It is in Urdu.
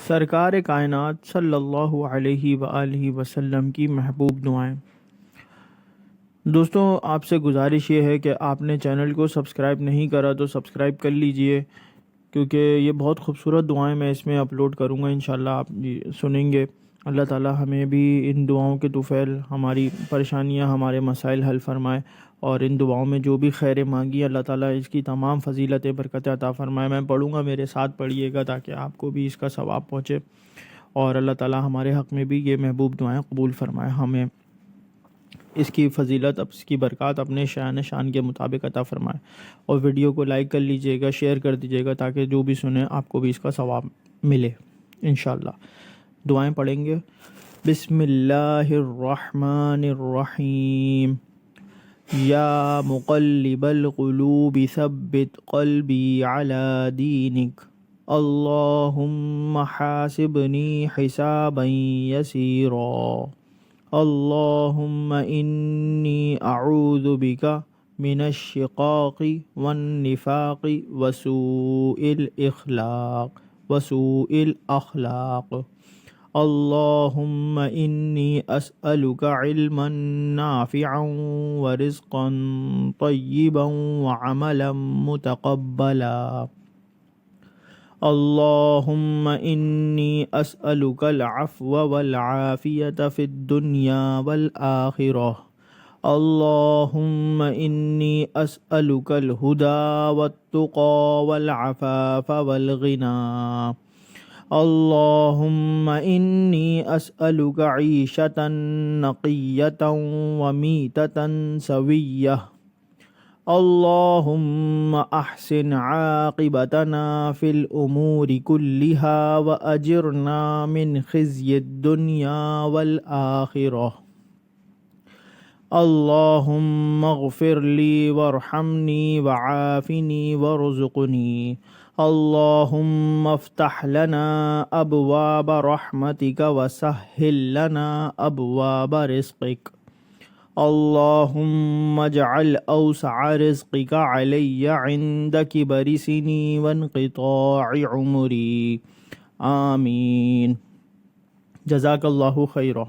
سرکار کائنات صلی اللہ علیہ وآلہ وسلم کی محبوب دعائیں۔ دوستوں، آپ سے گزارش یہ ہے کہ آپ نے چینل کو سبسکرائب نہیں کرا تو سبسکرائب کر لیجئے، کیونکہ یہ بہت خوبصورت دعائیں میں اس میں اپلوڈ کروں گا، انشاءاللہ آپ سنیں گے۔ اللہ تعالی ہمیں بھی ان دعاؤں کے طفیل ہماری پریشانیاں، ہمارے مسائل حل فرمائے، اور ان دعاؤں میں جو بھی خیر مانگی اللہ تعالیٰ اس کی تمام فضیلت برکت عطا فرمائے۔ میں پڑھوں گا، میرے ساتھ پڑھیے گا تاکہ آپ کو بھی اس کا ثواب پہنچے، اور اللہ تعالیٰ ہمارے حق میں بھی یہ محبوب دعائیں قبول فرمائے، ہمیں اس کی فضیلت، اب اس کی برکات اپنے شان کے مطابق عطا فرمائے۔ اور ویڈیو کو لائک کر لیجئے گا، شیئر کر دیجئے گا تاکہ جو بھی سنیں آپ کو بھی اس کا ثواب ملے انشاءاللہ۔ دعائیں پڑھیں گے۔ بسم اللہ الرحمن الرحیم۔ یا مقلب القلوب ثبت قلبی علی دینک، اللہم حاسبنی حسابا یسیرا، اللہم انی اعوذ بک من الشقاق والنفاق وسوء الاخلاق، اللہم انی اسألک علما نافعا ورزقا طیبا وعملا متقبلا، اللہم انی اسألک العفو والعافیۃ فی الدنیا والآخرہ، اللہم انی اسألک الہدی والتقی والعفاف والغنی، اللہم انی اسألک عیشۃ نقیۃ ومیتۃ سویۃ، اللہم احسن عاقبتنا فی الامور کلها واجرنا من خزی الدنیا والآخرہ، اللہم اغفر لی وارحمنی وعافنی وارزقنی، اللہم افتح لنا ابواب رحمتک وسہل لنا ابواب رزقک، اللہم اجعل اوسع رزقک علی عند کبر سنی وانقطاع عمری، آمین۔ جزاک اللہ خیرا۔